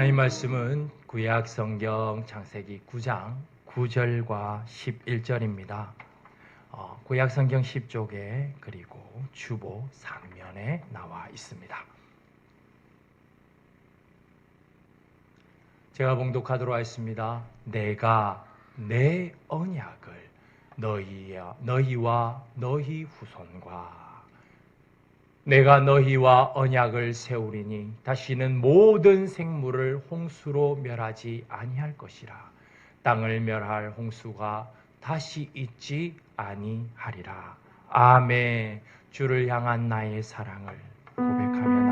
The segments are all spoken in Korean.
하나님 말씀은 구약 성경 창세기 9장 9절과 11절입니다. 구약 성경 10쪽에 그리고 주보 3면에 나와 있습니다. 제가 봉독하도록 하겠습니다. 내가 내 언약을 너희와 너희 후손과 내가 너희와 언약을 세우리니 다시는 모든 생물을 홍수로 멸하지 아니할 것이라. 땅을 멸할 홍수가 다시 있지 아니하리라. 아멘. 주를 향한 나의 사랑을 고백하며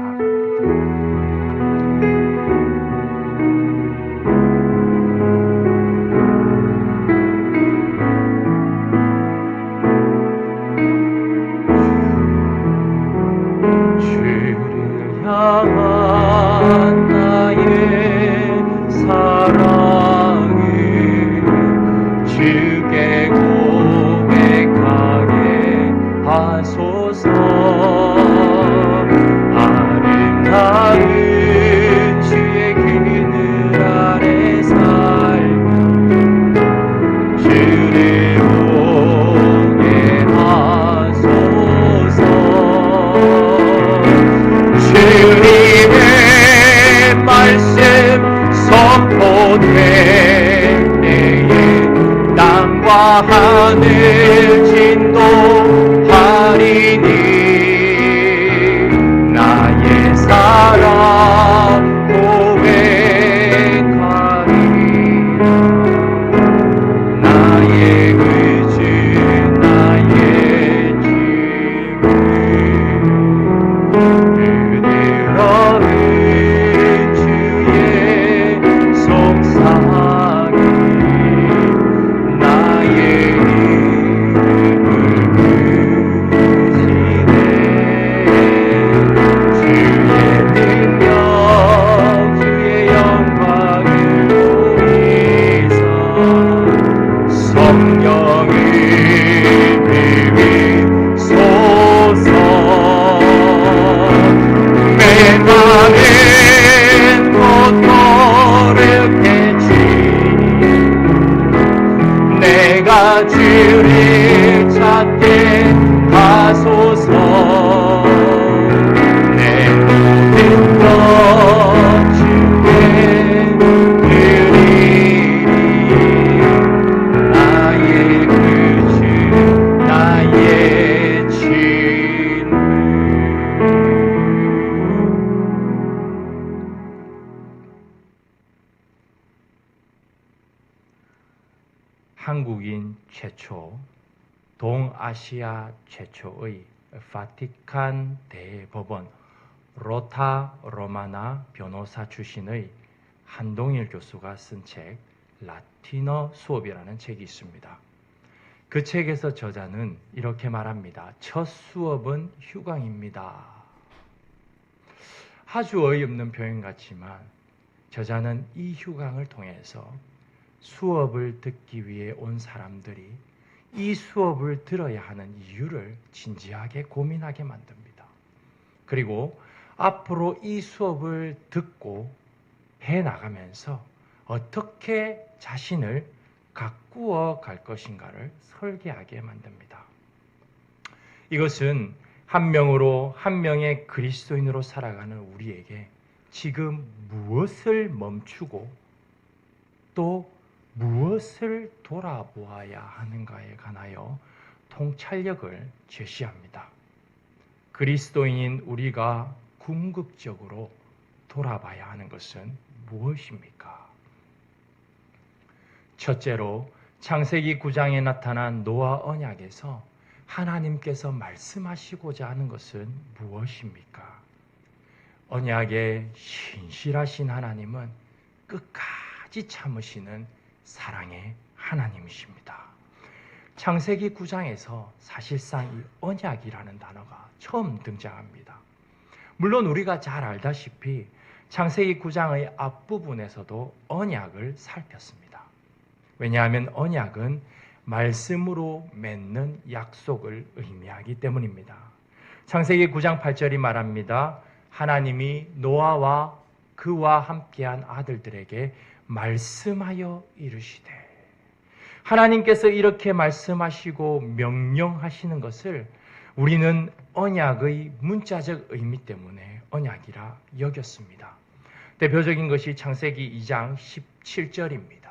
나아갑니다. 하늘 진동하리니 나의 사랑 고백하리라. 나의 의지 나의 힘을 그대로는 주의 속삭이 주를 찾게 하소서. 내 모든 것 주께 드리리. 나의 구주 나의 친구. 한국인 최초, 동아시아 최초의 바티칸 대법원 로타 로마나 변호사 출신의 한동일 교수가 쓴 책 라틴어 수업이라는 책이 있습니다. 그 책에서 저자는 이렇게 말합니다. 첫 수업은 휴강입니다. 아주 어이없는 표현 같지만 저자는 이 휴강을 통해서 수업을 듣기 위해 온 사람들이 이 수업을 들어야 하는 이유를 진지하게 고민하게 만듭니다. 그리고 앞으로 이 수업을 듣고 해나가면서 어떻게 자신을 가꾸어 갈 것인가를 설계하게 만듭니다. 이것은 한 명으로 한 명의 그리스도인으로 살아가는 우리에게 지금 무엇을 멈추고 또 무엇을 돌아보아야 하는가에 관하여 통찰력을 제시합니다. 그리스도인인 우리가 궁극적으로 돌아봐야 하는 것은 무엇입니까? 첫째로 창세기 9장에 나타난 노아 언약에서 하나님께서 말씀하시고자 하는 것은 무엇입니까? 언약에 신실하신 하나님은 끝까지 참으시는 사랑의 하나님이십니다. 창세기 9장에서 사실상 이 언약이라는 단어가 처음 등장합니다. 물론 우리가 잘 알다시피 창세기 9장의 앞부분에서도 언약을 살폈습니다. 왜냐하면 언약은 말씀으로 맺는 약속을 의미하기 때문입니다. 창세기 9장 8절이 말합니다. 하나님이 노아와 그와 함께한 아들들에게 말씀하여 이르시되, 하나님께서 이렇게 말씀하시고 명령하시는 것을 우리는 언약의 문자적 의미 때문에 언약이라 여겼습니다. 대표적인 것이 창세기 2장 17절입니다.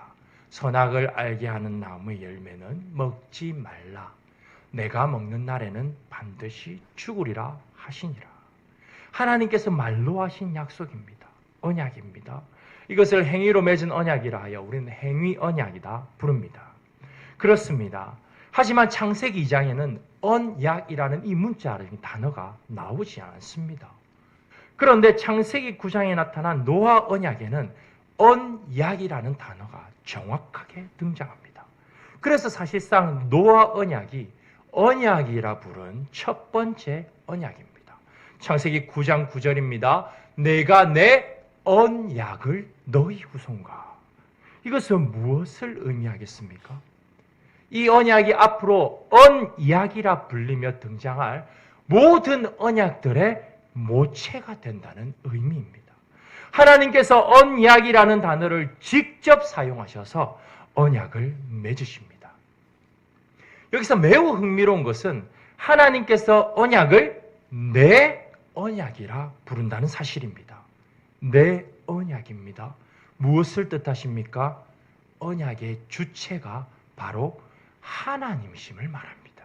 선악을 알게 하는 나무의 열매는 먹지 말라. 내가 먹는 날에는 반드시 죽으리라 하시니라. 하나님께서 말로 하신 약속입니다. 언약입니다. 이것을 행위로 맺은 언약이라 하여 우리는 행위 언약이다 부릅니다. 그렇습니다. 하지만 창세기 2장에는 언약이라는 이 문자라는 단어가 나오지 않습니다. 그런데 창세기 9장에 나타난 노아 언약에는 언약이라는 단어가 정확하게 등장합니다. 그래서 사실상 노아 언약이 언약이라 부른 첫 번째 언약입니다. 창세기 9장 9절입니다. 내가 내 언약을 너희 후손과. 이것은 무엇을 의미하겠습니까? 이 언약이 앞으로 언약이라 불리며 등장할 모든 언약들의 모체가 된다는 의미입니다. 하나님께서 언약이라는 단어를 직접 사용하셔서 언약을 맺으십니다. 여기서 매우 흥미로운 것은 하나님께서 언약을 내 언약이라 부른다는 사실입니다. 내 언약입니다. 무엇을 뜻하십니까? 언약의 주체가 바로 하나님이심을 말합니다.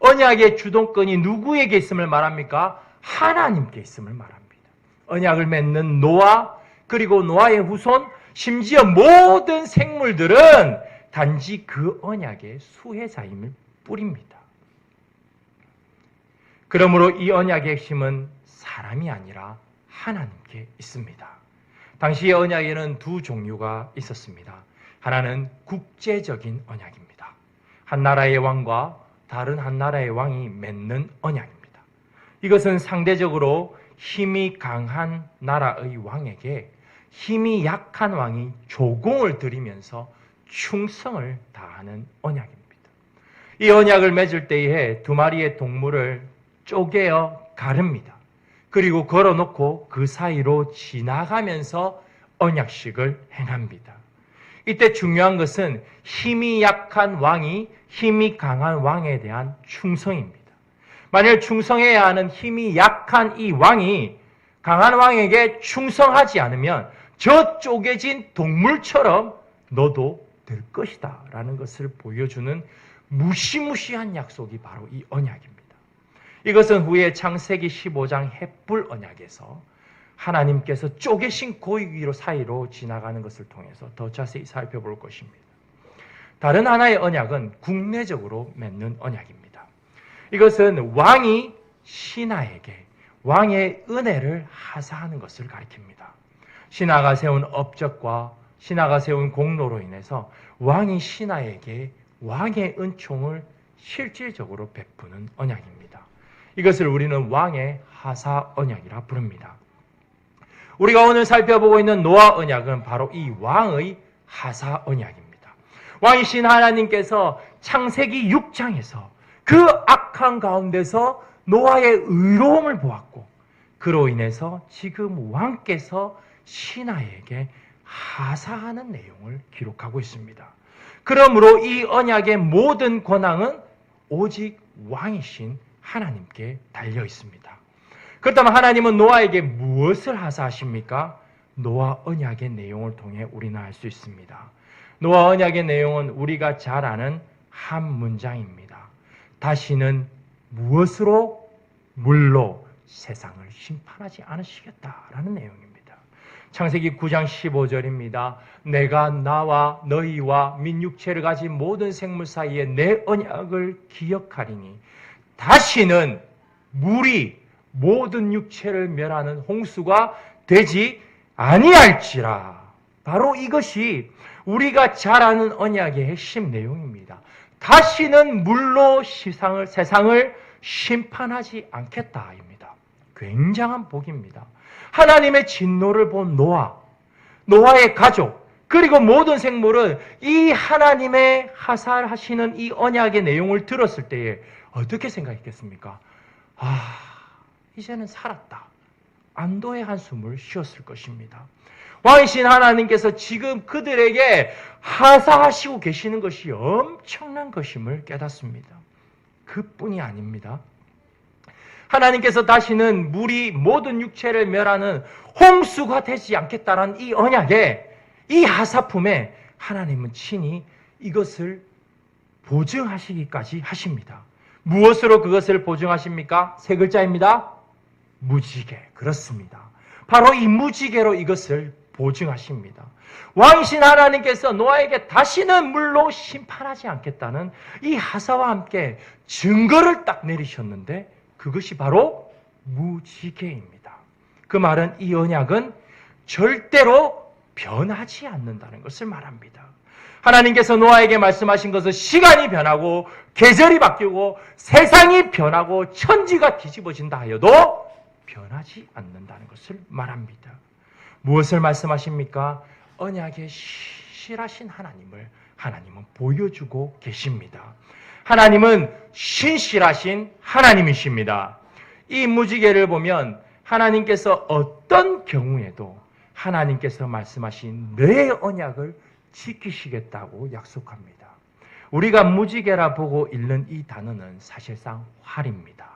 언약의 주동권이 누구에게 있음을 말합니까? 하나님께 있음을 말합니다. 언약을 맺는 노아, 그리고 노아의 후손, 심지어 모든 생물들은 단지 그 언약의 수혜자임을 뿐입니다. 그러므로 이 언약의 핵심은 사람이 아니라 하나님께 있습니다. 당시의 언약에는 두 종류가 있었습니다. 하나는 국제적인 언약입니다. 한 나라의 왕과 다른 한 나라의 왕이 맺는 언약입니다. 이것은 상대적으로 힘이 강한 나라의 왕에게 힘이 약한 왕이 조공을 들이면서 충성을 다하는 언약입니다. 이 언약을 맺을 때에 두 마리의 동물을 쪼개어 가릅니다. 그리고 걸어놓고 그 사이로 지나가면서 언약식을 행합니다. 이때 중요한 것은 힘이 약한 왕이 힘이 강한 왕에 대한 충성입니다. 만일 충성해야 하는 힘이 약한 이 왕이 강한 왕에게 충성하지 않으면 저 쪼개진 동물처럼 너도 될 것이다 라는 것을 보여주는 무시무시한 약속이 바로 이 언약입니다. 이것은 후에 창세기 15장 햇불 언약에서 하나님께서 쪼개신 고기 위로 사이로 지나가는 것을 통해서 더 자세히 살펴볼 것입니다. 다른 하나의 언약은 국내적으로 맺는 언약입니다. 이것은 왕이 신하에게 왕의 은혜를 하사하는 것을 가리킵니다. 신하가 세운 업적과 신하가 세운 공로로 인해서 왕이 신하에게 왕의 은총을 실질적으로 베푸는 언약입니다. 이것을 우리는 왕의 하사 언약이라 부릅니다. 우리가 오늘 살펴보고 있는 노아 언약은 바로 이 왕의 하사 언약입니다. 왕이신 하나님께서 창세기 6장에서 그 악한 가운데서 노아의 의로움을 보았고 그로 인해서 지금 왕께서 신하에게 하사하는 내용을 기록하고 있습니다. 그러므로 이 언약의 모든 권한은 오직 왕이신 하나님께 달려 있습니다. 그렇다면 하나님은 노아에게 무엇을 하사하십니까? 노아 언약의 내용을 통해 우리는 알 수 있습니다. 노아 언약의 내용은 우리가 잘 아는 한 문장입니다. 다시는 무엇으로? 물로 세상을 심판하지 않으시겠다라는 내용입니다. 창세기 9장 15절입니다. 내가 나와 너희와 민육체를 가진 모든 생물 사이에 내 언약을 기억하리니 다시는 물이 모든 육체를 멸하는 홍수가 되지 아니할지라. 바로 이것이 우리가 잘 아는 언약의 핵심 내용입니다. 다시는 물로 세상을 심판하지 않겠다입니다. 굉장한 복입니다. 하나님의 진노를 본 노아의 가족, 그리고 모든 생물은 이 하나님의 하사하시는 이 언약의 내용을 들었을 때에 어떻게 생각했겠습니까? 이제는 살았다. 안도의 한숨을 쉬었을 것입니다. 왕이신 하나님께서 지금 그들에게 하사하시고 계시는 것이 엄청난 것임을 깨닫습니다. 그뿐이 아닙니다. 하나님께서 다시는 물이 모든 육체를 멸하는 홍수가 되지 않겠다는 이 언약에, 이 하사품에 하나님은 친히 이것을 보증하시기까지 하십니다. 무엇으로 그것을 보증하십니까? 세 글자입니다. 무지개. 그렇습니다. 바로 이 무지개로 이것을 보증하십니다. 왕이신 하나님께서 노아에게 다시는 물로 심판하지 않겠다는 이 하사와 함께 증거를 딱 내리셨는데 그것이 바로 무지개입니다. 그 말은 이 언약은 절대로 변하지 않는다는 것을 말합니다. 하나님께서 노아에게 말씀하신 것은 시간이 변하고 계절이 바뀌고 세상이 변하고 천지가 뒤집어진다 하여도 변하지 않는다는 것을 말합니다. 무엇을 말씀하십니까? 언약에 실하신 하나님은 보여주고 계십니다. 하나님은 신실하신 하나님이십니다. 이 무지개를 보면 하나님께서 어떤 경우에도 하나님께서 말씀하신 내 언약을 지키시겠다고 약속합니다. 우리가 무지개라 보고 읽는 이 단어는 사실상 활입니다.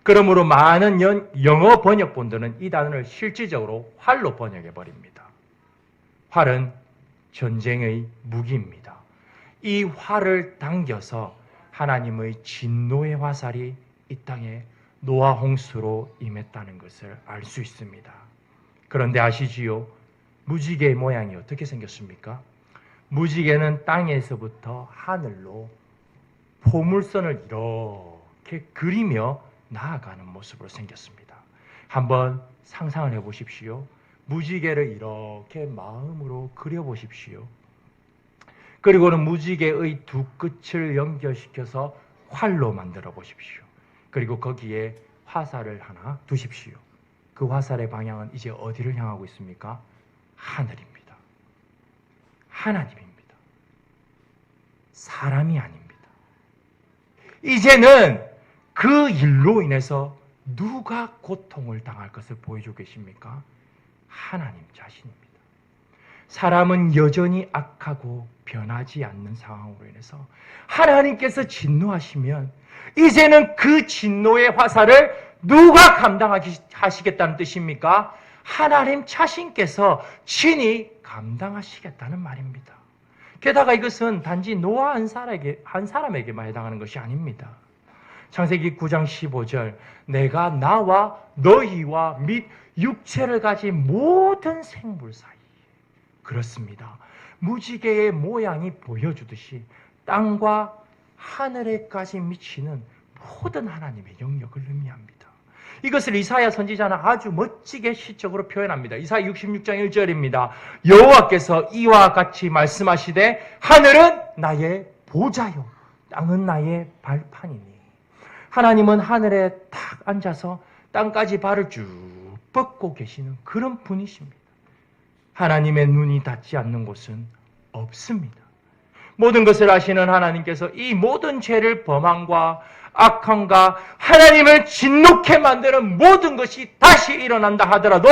그러므로 많은 영어 번역본들은 이 단어를 실질적으로 활로 번역해버립니다. 활은 전쟁의 무기입니다. 이 활을 당겨서 하나님의 진노의 화살이 이 땅에 노아 홍수로 임했다는 것을 알 수 있습니다. 그런데 아시지요? 무지개의 모양이 어떻게 생겼습니까? 무지개는 땅에서부터 하늘로 포물선을 이렇게 그리며 나아가는 모습으로 생겼습니다. 한번 상상을 해보십시오. 무지개를 이렇게 마음으로 그려보십시오. 그리고는 무지개의 두 끝을 연결시켜서 활로 만들어 보십시오. 그리고 거기에 화살을 하나 두십시오. 그 화살의 방향은 이제 어디를 향하고 있습니까? 하늘입니다. 하나님입니다. 사람이 아닙니다. 이제는 그 일로 인해서 누가 고통을 당할 것을 보여주고 계십니까? 하나님 자신입니다. 사람은 여전히 악하고 변하지 않는 상황으로 인해서 하나님께서 진노하시면 이제는 그 진노의 화살을 누가 감당하시겠다는 뜻입니까? 하나님 자신께서 친히 감당하시겠다는 말입니다. 게다가 이것은 단지 노아 한 사람에게만 해당하는 것이 아닙니다. 창세기 9장 15절 내가 나와 너희와 및 육체를 가진 모든 생물 사이에 그렇습니다. 무지개의 모양이 보여주듯이 땅과 하늘에까지 미치는 모든 하나님의 영역을 의미합니다. 이것을 이사야 선지자는 아주 멋지게 시적으로 표현합니다. 이사야 66장 1절입니다. 여호와께서 이와 같이 말씀하시되 하늘은 나의 보좌요 땅은 나의 발판이니. 하나님은 하늘에 탁 앉아서 땅까지 발을 쭉 뻗고 계시는 그런 분이십니다. 하나님의 눈이 닿지 않는 곳은 없습니다. 모든 것을 아시는 하나님께서 이 모든 죄를 범함과 악함과 하나님을 진노케 만드는 모든 것이 다시 일어난다 하더라도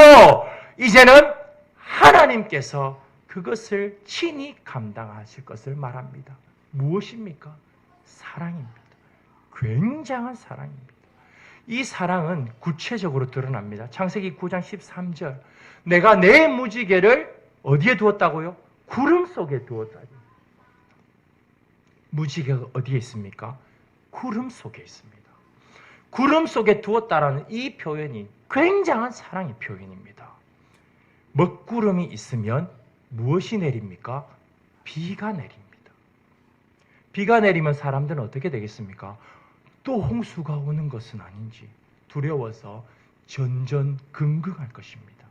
이제는 하나님께서 그것을 친히 감당하실 것을 말합니다. 무엇입니까? 사랑입니다. 굉장한 사랑입니다. 이 사랑은 구체적으로 드러납니다. 창세기 9장 13절 내가 내 무지개를 어디에 두었다고요? 구름 속에 두었다. 무지개가 어디에 있습니까? 구름 속에 있습니다. 구름 속에 두었다라는 이 표현이 굉장한 사랑의 표현입니다. 먹구름이 있으면 무엇이 내립니까? 비가 내립니다. 비가 내리면 사람들은 어떻게 되겠습니까? 또 홍수가 오는 것은 아닌지 두려워서 전전긍긍할 것입니다.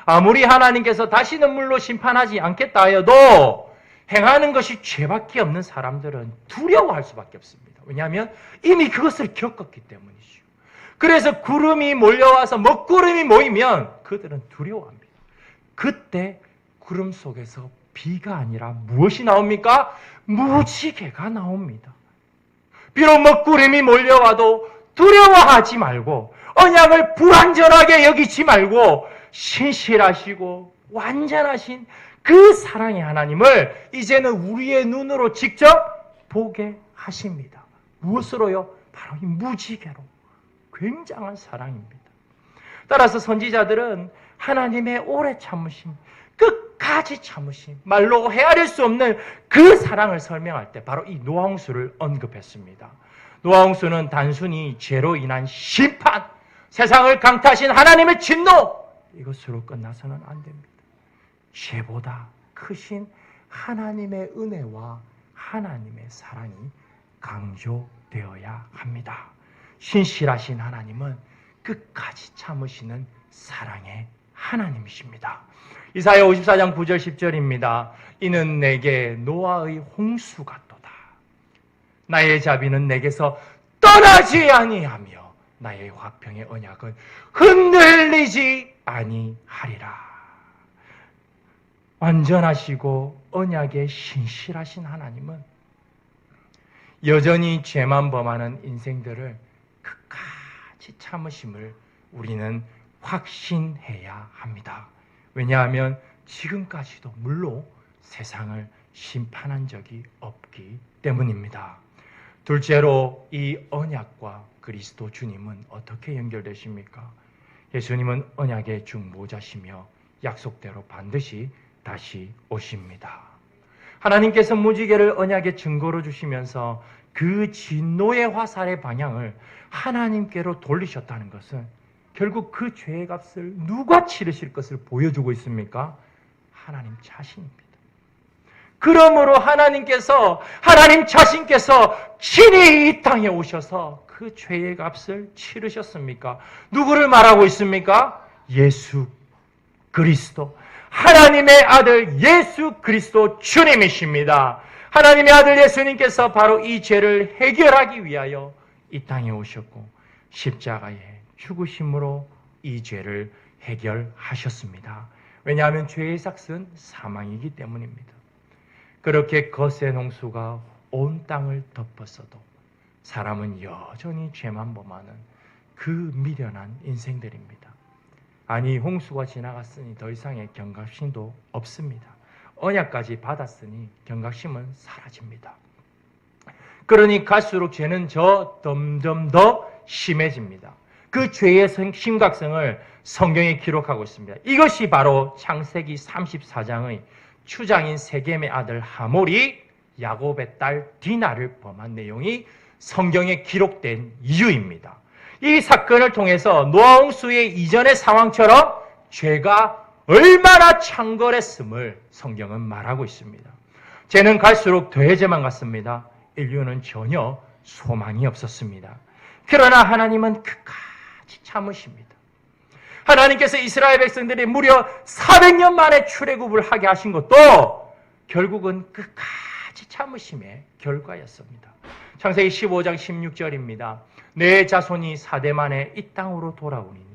아무리 하나님께서 다시는 물로 심판하지 않겠다 하여도 행하는 것이 죄밖에 없는 사람들은 두려워할 수밖에 없습니다. 왜냐하면 이미 그것을 겪었기 때문이죠. 그래서 구름이 몰려와서 먹구름이 모이면 그들은 두려워합니다. 그때 구름 속에서 비가 아니라 무엇이 나옵니까? 무지개가 나옵니다. 비록 먹구름이 몰려와도 두려워하지 말고 언약을 불완전하게 여기지 말고 신실하시고 완전하신 그 사랑의 하나님을 이제는 우리의 눈으로 직접 보게 하십니다. 무엇으로요? 바로 이 무지개로. 굉장한 사랑입니다. 따라서 선지자들은 하나님의 오래 참으심, 끝까지 참으심, 말로 헤아릴 수 없는 그 사랑을 설명할 때 바로 이 노아홍수를 언급했습니다. 노아홍수는 단순히 죄로 인한 심판, 세상을 강타하신 하나님의 진노, 이것으로 끝나서는 안 됩니다. 죄보다 크신 하나님의 은혜와 하나님의 사랑이 강조되어야 합니다. 신실하신 하나님은 끝까지 참으시는 사랑의 하나님이십니다. 이사야 54장 9절 10절입니다. 이는 내게 노아의 홍수 같도다. 나의 자비는 내게서 떠나지 아니하며 나의 화평의 언약은 흔들리지 아니하리라. 완전하시고 언약에 신실하신 하나님은 여전히 죄만 범하는 인생들을 끝까지 참으심을 우리는 확신해야 합니다. 왜냐하면 지금까지도 물로 세상을 심판한 적이 없기 때문입니다. 둘째로 이 언약과 그리스도 주님은 어떻게 연결되십니까? 예수님은 언약의 중보자시며 약속대로 반드시 다시 오십니다. 하나님께서 무지개를 언약의 증거로 주시면서 그 진노의 화살의 방향을 하나님께로 돌리셨다는 것은 결국 그 죄의 값을 누가 치르실 것을 보여주고 있습니까? 하나님 자신입니다. 그러므로 하나님 자신께서 친히 이 땅에 오셔서 그 죄의 값을 치르셨습니까? 누구를 말하고 있습니까? 예수 그리스도, 하나님의 아들 예수 그리스도 주님이십니다. 하나님의 아들 예수님께서 바로 이 죄를 해결하기 위하여 이 땅에 오셨고 십자가에 죽으심으로 이 죄를 해결하셨습니다. 왜냐하면 죄의 삭은 사망이기 때문입니다. 그렇게 거센 홍수가 온 땅을 덮었어도 사람은 여전히 죄만 범하는 그 미련한 인생들입니다. 아니, 홍수가 지나갔으니 더 이상의 경각심도 없습니다. 언약까지 받았으니 경각심은 사라집니다. 그러니 갈수록 죄는 점점 더 심해집니다. 그 죄의 심각성을 성경에 기록하고 있습니다. 이것이 바로 창세기 34장의 추장인 세겜의 아들 하몰이 야곱의 딸 디나를 범한 내용이 성경에 기록된 이유입니다. 이 사건을 통해서 노아홍수의 이전의 상황처럼 죄가 얼마나 창궐했음을 성경은 말하고 있습니다. 죄는 갈수록 더해져만 갔습니다. 인류는 전혀 소망이 없었습니다. 그러나 하나님은 끝까지 참으십니다. 하나님께서 이스라엘 백성들이 무려 400년 만에 출애굽을 하게 하신 것도 결국은 끝까지 참으심의 결과였습니다. 창세기 15장 16절입니다. 내 자손이 4대 만에 이 땅으로 돌아오니니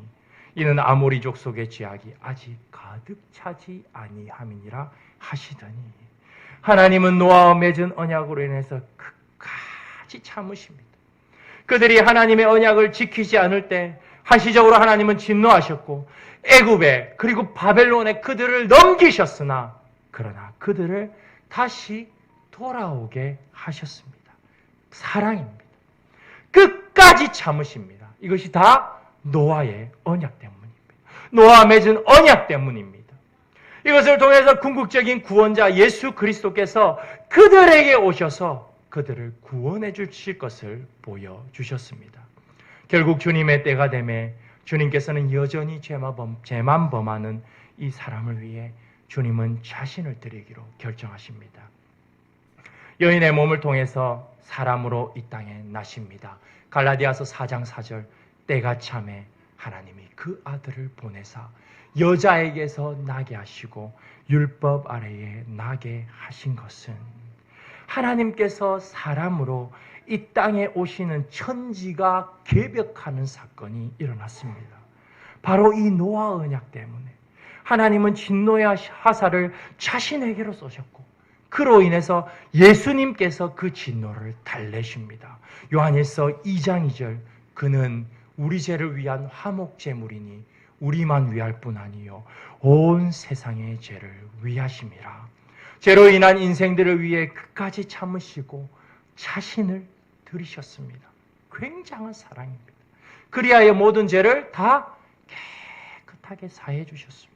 이는 아모리족 속의 죄악이 아직 가득 차지 아니함이니라 하시더니, 하나님은 노아와 맺은 언약으로 인해서 끝까지 참으십니다. 그들이 하나님의 언약을 지키지 않을 때 한시적으로 하나님은 진노하셨고 애굽에 그리고 바벨론에 그들을 넘기셨으나 그러나 그들을 다시 돌아오게 하셨습니다. 사랑입니다. 끝까지 참으십니다. 이것이 다 노아의 언약 때문입니다. 노아와 맺은 언약 때문입니다. 이것을 통해서 궁극적인 구원자 예수 그리스도께서 그들에게 오셔서 그들을 구원해 주실 것을 보여주셨습니다. 결국 주님의 때가 되매 주님께서는 여전히 죄만 범하는 이 사람을 위해 주님은 자신을 드리기로 결정하십니다. 여인의 몸을 통해서 사람으로 이 땅에 나십니다. 갈라디아서 4장 4절, 때가 참에 하나님이 그 아들을 보내사 여자에게서 나게 하시고 율법 아래에 나게 하신 것은 하나님께서 사람으로 이 땅에 오시는 천지가 개벽하는 사건이 일어났습니다. 바로 이 노아 언약 때문에 하나님은 진노의 화살을 자신에게로 쏘셨고 그로 인해서 예수님께서 그 진노를 달래십니다. 요한일서 2장 2절, 그는 우리 죄를 위한 화목제물이니 우리만 위할 뿐 아니요 온 세상의 죄를 위하심이라. 죄로 인한 인생들을 위해 끝까지 참으시고 자신을 들이셨습니다. 굉장한 사랑입니다. 그리하여 모든 죄를 다 깨끗하게 사해 주셨습니다.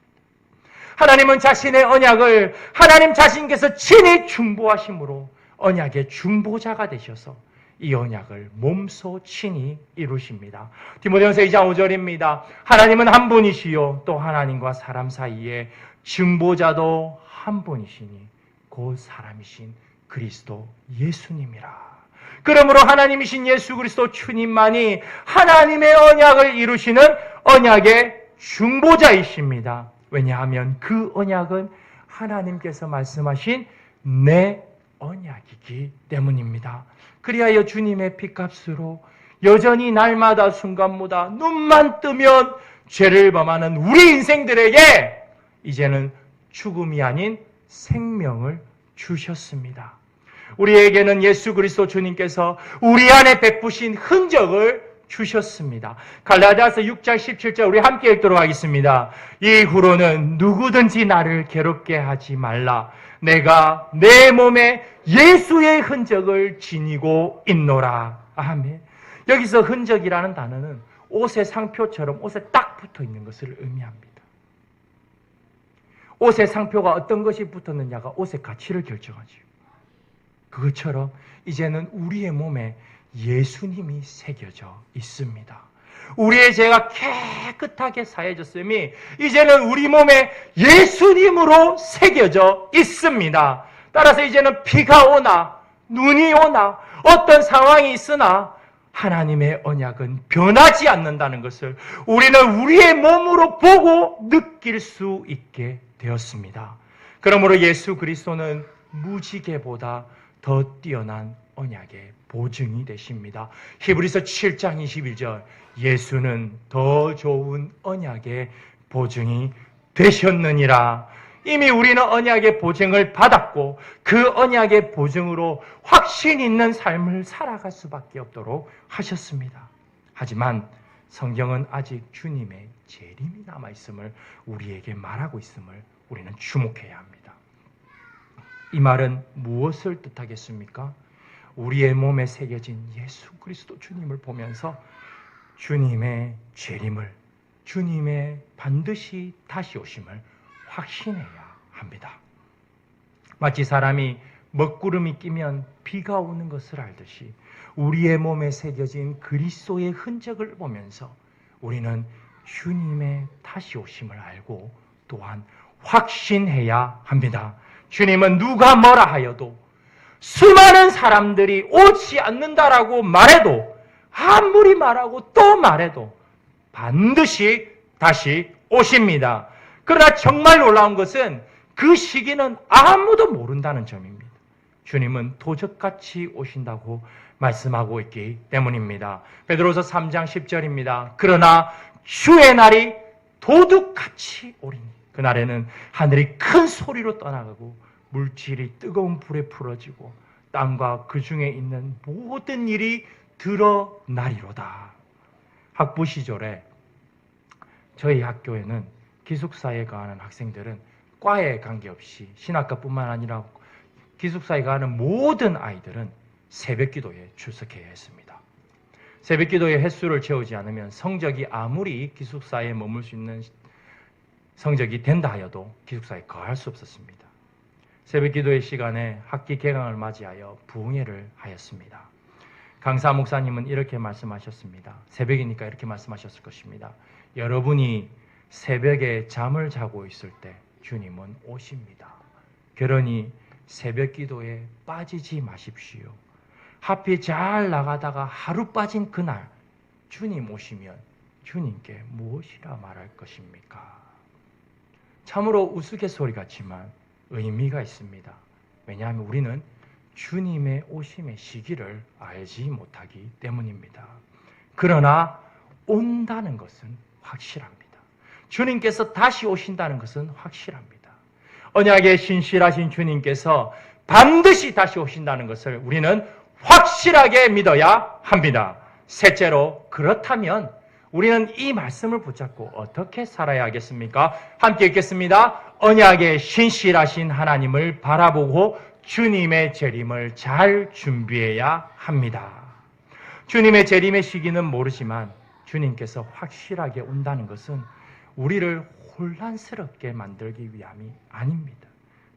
하나님은 자신의 언약을 하나님 자신께서 친히 중보하심으로 언약의 중보자가 되셔서 이 언약을 몸소 친히 이루십니다. 디모데전서 2장 5절입니다. 하나님은 한 분이시요 또 하나님과 사람 사이에 중보자도 한 분이시니 곧 사람이신 그리스도 예수님이라. 그러므로 하나님이신 예수 그리스도 주님만이 하나님의 언약을 이루시는 언약의 중보자이십니다. 왜냐하면 그 언약은 하나님께서 말씀하신 내 언약이기 때문입니다. 그리하여 주님의 피값으로 여전히 날마다 순간마다 눈만 뜨면 죄를 범하는 우리 인생들에게 이제는 죽음이 아닌 생명을 주셨습니다. 우리에게는 예수 그리스도 주님께서 우리 안에 베푸신 흔적을 주셨습니다. 갈라디아서 6장 17절 우리 함께 읽도록 하겠습니다. 이후로는 누구든지 나를 괴롭게 하지 말라. 내가 내 몸에 예수의 흔적을 지니고 있노라. 아멘. 여기서 흔적이라는 단어는 옷의 상표처럼 옷에 딱 붙어 있는 것을 의미합니다. 옷의 상표가 어떤 것이 붙었느냐가 옷의 가치를 결정하지요. 그것처럼 이제는 우리의 몸에 예수님이 새겨져 있습니다. 우리의 죄가 깨끗하게 사해졌음이 이제는 우리 몸에 예수님으로 새겨져 있습니다. 따라서 이제는 비가 오나 눈이 오나 어떤 상황이 있으나 하나님의 언약은 변하지 않는다는 것을 우리는 우리의 몸으로 보고 느낄 수 있게 되었습니다. 그러므로 예수 그리스도는 무지개보다 더 뛰어난 언약의 보증이 되십니다. 히브리서 7장 21절 예수는 더 좋은 언약의 보증이 되셨느니라. 이미 우리는 언약의 보증을 받았고 그 언약의 보증으로 확신 있는 삶을 살아갈 수밖에 없도록 하셨습니다. 하지만 성경은 아직 주님의 재림이 남아있음을 우리에게 말하고 있음을 우리는 주목해야 합니다. 이 말은 무엇을 뜻하겠습니까? 우리의 몸에 새겨진 예수 그리스도 주님을 보면서 주님의 재림을, 주님의 반드시 다시 오심을 확신해야 합니다. 마치 사람이 먹구름이 끼면 비가 오는 것을 알듯이 우리의 몸에 새겨진 그리스도의 흔적을 보면서 우리는 주님의 다시 오심을 알고 또한 확신해야 합니다. 주님은 누가 뭐라 하여도 수많은 사람들이 오지 않는다라고 말해도 아무리 말하고 또 말해도 반드시 다시 오십니다. 그러나 정말 놀라운 것은 그 시기는 아무도 모른다는 점입니다. 주님은 도적같이 오신다고 말씀하고 있기 때문입니다. 베드로서 3장 10절입니다. 그러나 주의 날이 도둑같이 오리니 그날에는 하늘이 큰 소리로 떠나가고 물질이 뜨거운 불에 풀어지고 땅과 그 중에 있는 모든 일이 드러나리로다. 학부 시절에 저희 학교에는 기숙사에 가는 학생들은 과에 관계없이 신학과뿐만 아니라 기숙사에 가는 모든 아이들은 새벽기도에 출석해야 했습니다. 새벽기도의 횟수를 채우지 않으면 성적이 아무리 기숙사에 머물 수 있는 성적이 된다 하여도 기숙사에 거할 수 없었습니다. 새벽기도의 시간에 학기 개강을 맞이하여 부흥회를 하였습니다. 강사 목사님은 이렇게 말씀하셨습니다. 새벽이니까 이렇게 말씀하셨을 것입니다. 여러분이 새벽에 잠을 자고 있을 때 주님은 오십니다. 그러니 새벽기도에 빠지지 마십시오. 하필 잘 나가다가 하루 빠진 그날 주님 오시면 주님께 무엇이라 말할 것입니까? 참으로 우스갯소리 같지만 의미가 있습니다. 왜냐하면 우리는 주님의 오심의 시기를 알지 못하기 때문입니다. 그러나 온다는 것은 확실합니다. 주님께서 다시 오신다는 것은 확실합니다. 언약의 신실하신 주님께서 반드시 다시 오신다는 것을 우리는 확실하게 믿어야 합니다. 셋째로, 그렇다면 우리는 이 말씀을 붙잡고 어떻게 살아야 하겠습니까? 함께 읽겠습니다. 언약의 신실하신 하나님을 바라보고 주님의 재림을 잘 준비해야 합니다. 주님의 재림의 시기는 모르지만 주님께서 확실하게 온다는 것은 우리를 혼란스럽게 만들기 위함이 아닙니다.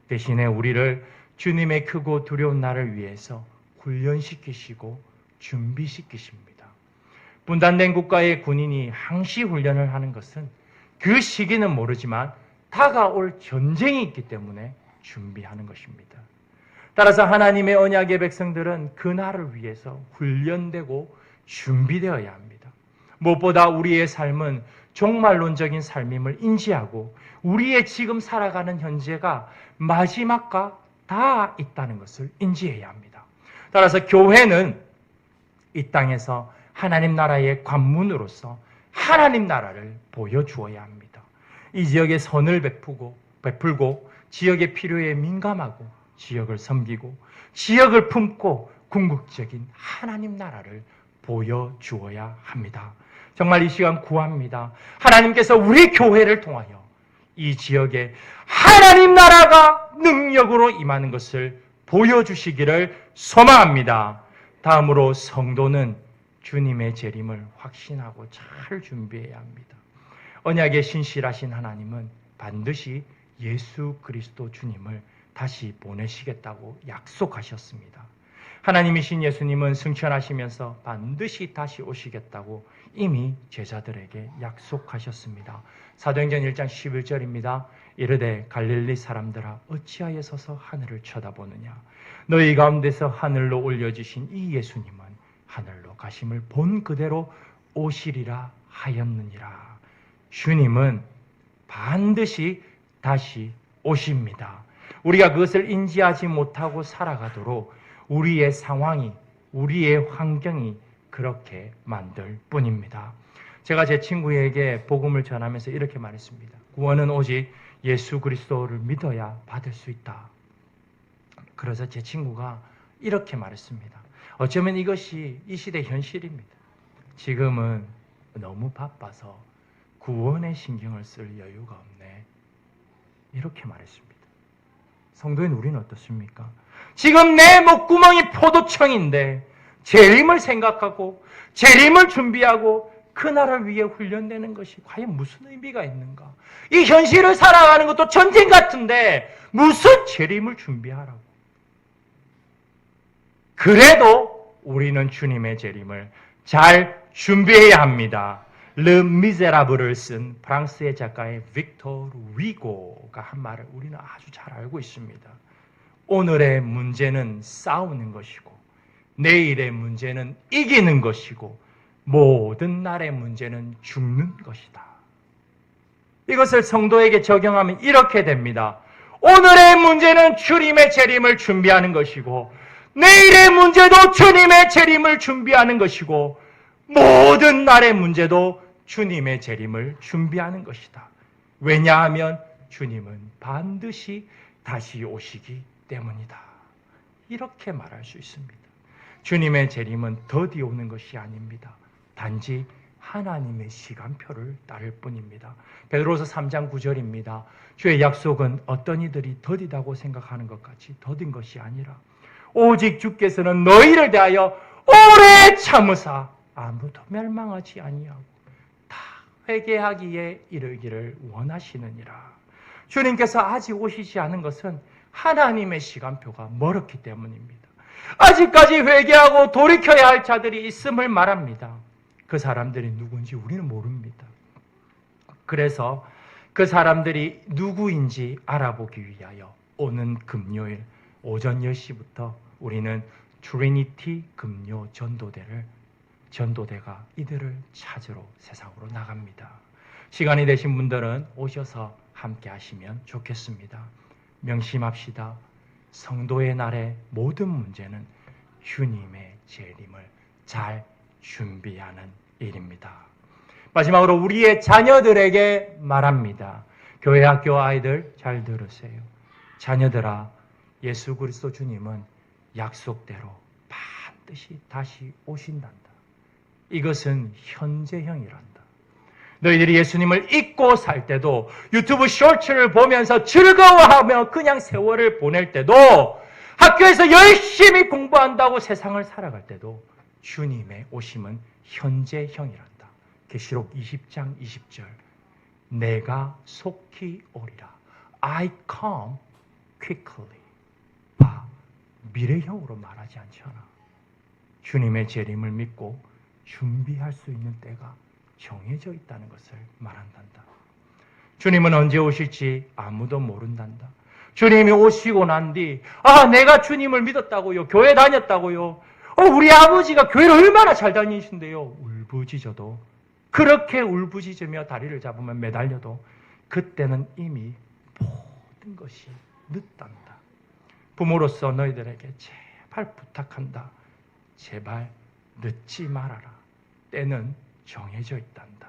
대신에 우리를 주님의 크고 두려운 날을 위해서 훈련시키시고 준비시키십니다. 분단된 국가의 군인이 항시 훈련을 하는 것은 그 시기는 모르지만 다가올 전쟁이 있기 때문에 준비하는 것입니다. 따라서 하나님의 언약의 백성들은 그 날을 위해서 훈련되고 준비되어야 합니다. 무엇보다 우리의 삶은 종말론적인 삶임을 인지하고 우리의 지금 살아가는 현재가 마지막과 다 있다는 것을 인지해야 합니다. 따라서 교회는 이 땅에서 하나님 나라의 관문으로서 하나님 나라를 보여주어야 합니다. 이 지역에 선을 베풀고 지역의 필요에 민감하고 지역을 섬기고 지역을 품고 궁극적인 하나님 나라를 보여주어야 합니다. 정말 이 시간 구합니다. 하나님께서 우리 교회를 통하여 이 지역에 하나님 나라가 능력으로 임하는 것을 보여주시기를 소망합니다. 다음으로 성도는 주님의 재림을 확신하고 잘 준비해야 합니다. 언약의 신실하신 하나님은 반드시 예수 그리스도 주님을 다시 보내시겠다고 약속하셨습니다. 하나님이신 예수님은 승천하시면서 반드시 다시 오시겠다고 이미 제자들에게 약속하셨습니다. 사도행전 1장 11절입니다. 이르되 갈릴리 사람들아 어찌하여 서서 하늘을 쳐다보느냐. 너희 가운데서 하늘로 올려주신 이 예수님은 하늘로 가심을 본 그대로 오시리라 하였느니라. 주님은 반드시 다시 오십니다. 우리가 그것을 인지하지 못하고 살아가도록 우리의 상황이, 우리의 환경이 그렇게 만들 뿐입니다. 제가 제 친구에게 복음을 전하면서 이렇게 말했습니다. 구원은 오직 예수 그리스도를 믿어야 받을 수 있다. 그래서 제 친구가 이렇게 말했습니다. 어쩌면 이것이 이 시대 현실입니다. 지금은 너무 바빠서 구원에 신경을 쓸 여유가 없네. 이렇게 말했습니다. 성도인 우리는 어떻습니까? 지금 내 목구멍이 포도청인데 재림을 생각하고 재림을 준비하고 그 나라를 위해 훈련되는 것이 과연 무슨 의미가 있는가? 이 현실을 살아가는 것도 전쟁 같은데 무슨 재림을 준비하라고? 그래도 우리는 주님의 재림을 잘 준비해야 합니다. 르 미제라블을 쓴 프랑스의 작가의 빅토르 위고가 한 말을 우리는 아주 잘 알고 있습니다. 오늘의 문제는 싸우는 것이고 내일의 문제는 이기는 것이고 모든 날의 문제는 죽는 것이다. 이것을 성도에게 적용하면 이렇게 됩니다. 오늘의 문제는 주님의 재림을 준비하는 것이고 내일의 문제도 주님의 재림을 준비하는 것이고 모든 날의 문제도 주님의 재림을 준비하는 것이다. 왜냐하면 주님은 반드시 다시 오시기 때문이다. 이렇게 말할 수 있습니다. 주님의 재림은 더디 오는 것이 아닙니다. 단지 하나님의 시간표를 따를 뿐입니다. 베드로서 3장 9절입니다. 주의 약속은 어떤 이들이 더디다고 생각하는 것 같이 더딘 것이 아니라 오직 주께서는 너희를 대하여 오래 참으사 아무도 멸망하지 아니하고 다 회개하기에 이르기를 원하시느니라. 주님께서 아직 오시지 않은 것은 하나님의 시간표가 멀었기 때문입니다. 아직까지 회개하고 돌이켜야 할 자들이 있음을 말합니다. 그 사람들이 누군지 우리는 모릅니다. 그래서 그 사람들이 누구인지 알아보기 위하여 오는 금요일 오전 10시부터 우리는 트리니티 금요 전도대가 이들을 찾으러 세상으로 나갑니다. 시간이 되신 분들은 오셔서 함께 하시면 좋겠습니다. 명심합시다. 성도의 날의 모든 문제는 주님의 재림을 잘 준비하는 일입니다. 마지막으로 우리의 자녀들에게 말합니다. 교회 학교 아이들 잘 들으세요. 자녀들아, 예수 그리스도 주님은 약속대로 반드시 다시 오신단다. 이것은 현재형이란다. 너희들이 예수님을 잊고 살 때도, 유튜브 쇼츠를 보면서 즐거워하며 그냥 세월을 보낼 때도, 학교에서 열심히 공부한다고 세상을 살아갈 때도 주님의 오심은 현재형이란다. 계시록 20장 20절. 내가 속히 오리라. I come quickly. 봐, 미래형으로 말하지 않잖아. 주님의 재림을 믿고 준비할 수 있는 때가 정해져 있다는 것을 말한단다. 주님은 언제 오실지 아무도 모른단다. 주님이 오시고 난 뒤, 내가 주님을 믿었다고요. 교회 다녔다고요. 우리 아버지가 교회를 얼마나 잘 다니신데요. 울부짖어도, 그렇게 울부짖으며 다리를 잡으면 매달려도 그때는 이미 모든 것이 늦단다. 부모로서 너희들에게 제발 부탁한다. 제발 늦지 말아라. 때는 정해져 있단다.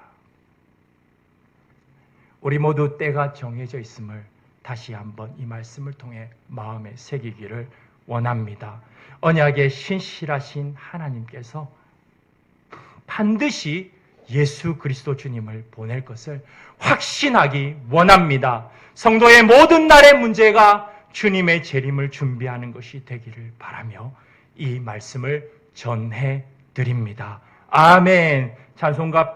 우리 모두 때가 정해져 있음을 다시 한번 이 말씀을 통해 마음에 새기기를 원합니다. 언약의 신실하신 하나님께서 반드시 예수 그리스도 주님을 보낼 것을 확신하기 원합니다. 성도의 모든 날의 문제가 주님의 재림을 준비하는 것이 되기를 바라며 이 말씀을 전해 드립니다. 아멘. 찬송가